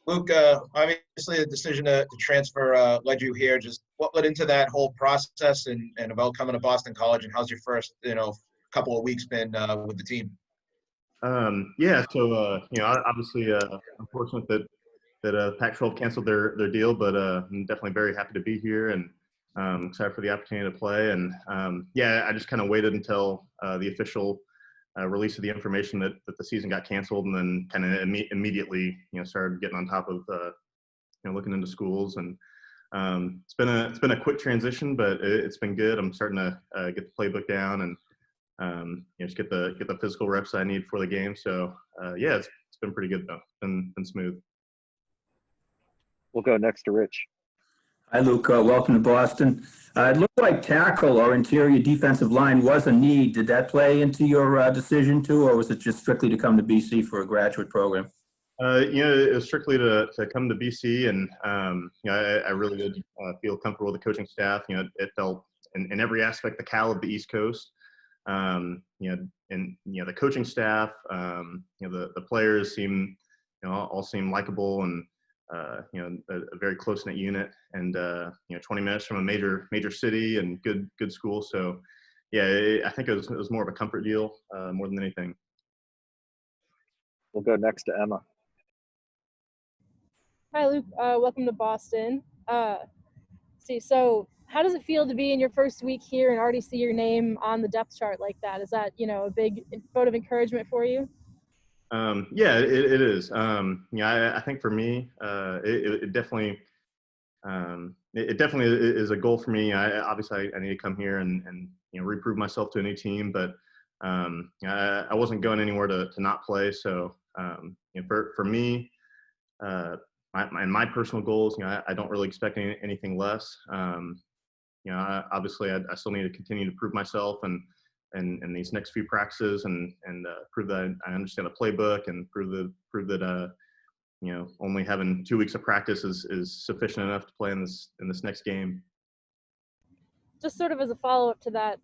Luke, obviously the decision to transfer led you here. Just what led into that whole process and about coming to Boston College, and how's your first, couple of weeks been with the team? Yeah, so obviously, unfortunate that Pac-12 canceled their deal, but I'm definitely very happy to be here and excited for the opportunity to play. And yeah, I just kind of waited until the official release of the information that the season got canceled, and then kind of immediately started getting on top of looking into schools. And it's been a quick transition, but it's been good. I'm starting to get the playbook down and just get the physical reps I need for the game. So yeah, it's been pretty good though. Been smooth. We'll go next to Rich. Hi, Luke. Welcome to Boston. It looked like tackle or interior defensive line was a need. Did that play into your decision too, or was it just strictly to come to BC for a graduate program? It was strictly to come to BC, and I really did feel comfortable with the coaching staff. It felt in every aspect the Cal of the East Coast. And the coaching staff, the players all seem likable and a very close knit unit, and 20 minutes from a major city and good school. So yeah, I think it was more of a comfort deal more than anything. We'll go next to Emma. Hi, Luke. Welcome to Boston. So how does it feel to be in your first week here and already see your name on the depth chart like that? Is that, a big vote of encouragement for you? Yeah, it is. I think for me, it definitely is a goal for me. Obviously I need to come here and reprove myself to a new team, but I wasn't going anywhere to not play. So for me, my personal goals, I don't really expect anything less. Obviously I still need to continue to prove myself and these next few practices and prove that I understand the playbook and prove that only having 2 weeks of practice is sufficient enough to play in this next game. Just sort of as a follow-up to that,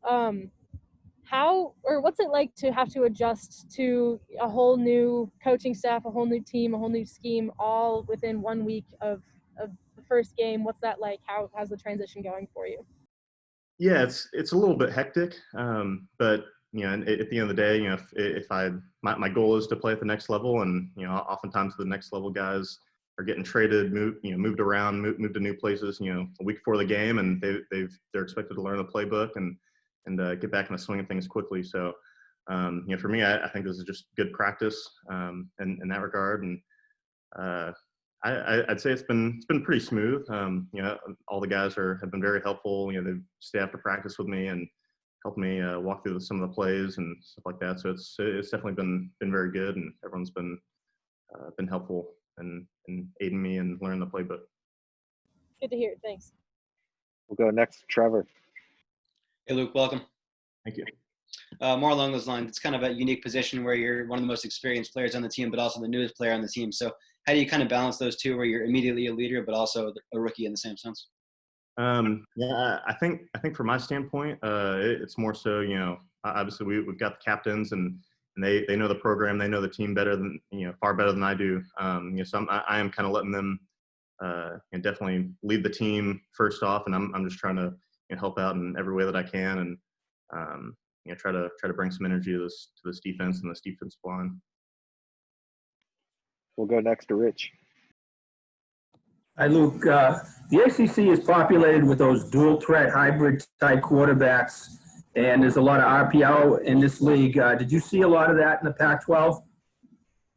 what's it like to have to adjust to a whole new coaching staff, a whole new team, a whole new scheme, all within 1 week of the first game? What's that like? How's the transition going for you? Yeah, it's a little bit hectic, but at the end of the day, if my goal is to play at the next level, and oftentimes the next level guys are getting traded, moved around, moved to new places, a week before the game, and they're expected to learn the playbook and get back in the swing of things quickly. So, for me, I think this is just good practice in that regard, and I'd say it's been pretty smooth. All the guys have been very helpful. They've stayed after practice with me and helped me walk through some of the plays and stuff like that. So it's definitely been very good, and everyone's been helpful and aiding me in learning the playbook. Good to hear. Thanks. We'll go next to Trevor. Hey, Luke, welcome. Thank you. More along those lines, it's kind of a unique position where you're one of the most experienced players on the team, but also the newest player on the team. So how do you kind of balance those two, where you're immediately a leader, but also a rookie in the same sense? Yeah, I think from my standpoint, it's more so, obviously we've got the captains and they know the program, they know the team better than, far better than I do. So I am kind of letting them definitely lead the team first off, and I'm just trying to help out in every way that I can, and try to bring some energy to this defense and this defensive line. We'll go next to Rich. Hi, Luke. The ACC is populated with those dual threat hybrid type quarterbacks, and there's a lot of RPO in this league. Did you see a lot of that in the Pac-12?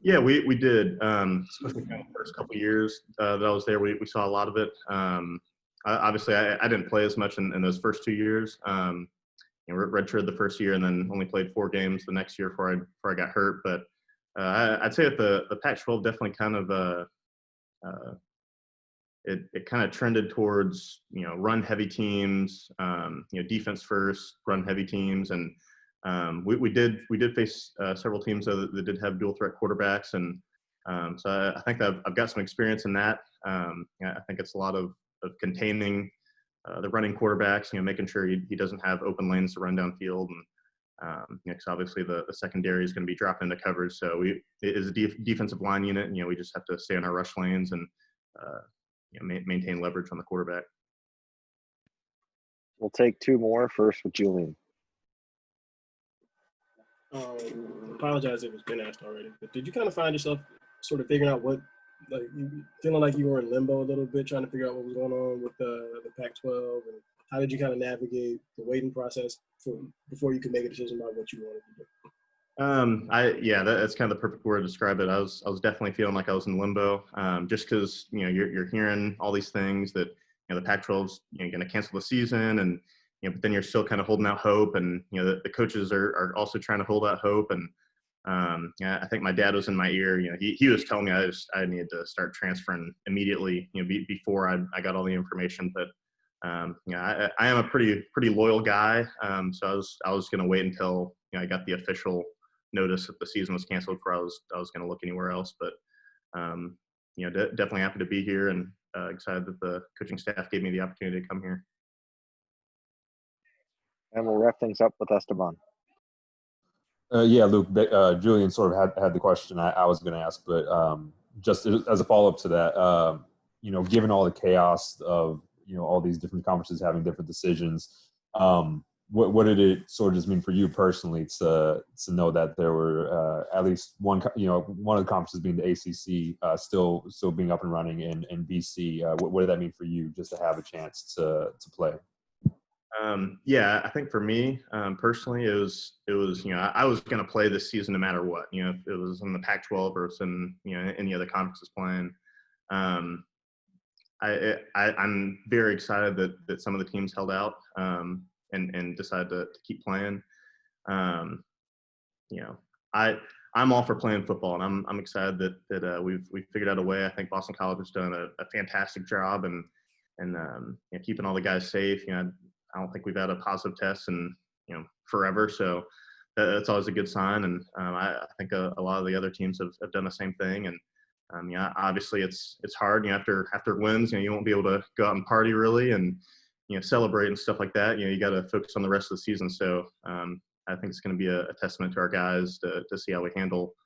Yeah, we did. Especially in the first couple of years that I was there, we saw a lot of it. Obviously, I didn't play as much in those first 2 years. Redshirted the first year and then only played 4 games the next year before I got hurt. But I'd say that the Pac-12 definitely kind of it kind of trended towards run heavy teams, defense first, run heavy teams, and we did face several teams that did have dual threat quarterbacks, and so I think that I've got some experience in that. I think it's a lot of containing the running quarterbacks, making sure he doesn't have open lanes to run downfield, 'cause obviously the secondary is going to be dropping into coverage. So it is a defensive line unit, and, we just have to stay in our rush lanes and, maintain leverage on the quarterback. We'll take two more. First with Julian. Apologize if it's been asked already, but did you kind of find yourself sort of figuring out feeling like you were in limbo a little bit, trying to figure out what was going on with the Pac-12, and how did you kind of navigate the waiting process before you could make a decision about what you wanted to do? That's kind of the perfect word to describe it. I was definitely feeling like I was in limbo, just because you're hearing all these things that the Pac-12's going to cancel the season, and but then you're still kind of holding out hope, and the coaches are also trying to hold out hope, and I think my dad was in my ear. He was telling me I needed to start transferring immediately, before I got all the information. But I am a pretty loyal guy, so I was going to wait until I got the official notice that the season was canceled before I was going to look anywhere else. But definitely happy to be here, and excited that the coaching staff gave me the opportunity to come here. And we'll wrap things up with Esteban. Yeah, Luke, Julian sort of had the question I was going to ask, but just as a follow-up to that, given all the chaos of, all these different conferences having different decisions, what did it sort of just mean for you personally to know that there were at least one of the conferences being the ACC still being up and running in BC? What did that mean for you just to have a chance to play? I think for me personally, it was I was going to play this season no matter what. If it was in the Pac-12 or it's in any other conferences playing. I'm very excited that some of the teams held out and decided to keep playing. I'm all for playing football, and I'm excited that we've figured out a way. I think Boston College has done a fantastic job and keeping all the guys safe. I don't think we've had a positive test in forever, so that's always a good sign. And I think a lot of the other teams have done the same thing. And obviously it's hard. After wins, you won't be able to go out and party really and celebrate and stuff like that. You got to focus on the rest of the season. So I think it's going to be a testament to our guys to see how we handle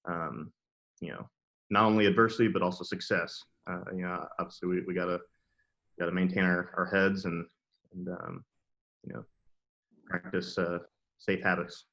not only adversity but also success. Obviously we got to maintain our heads and practice safe habits.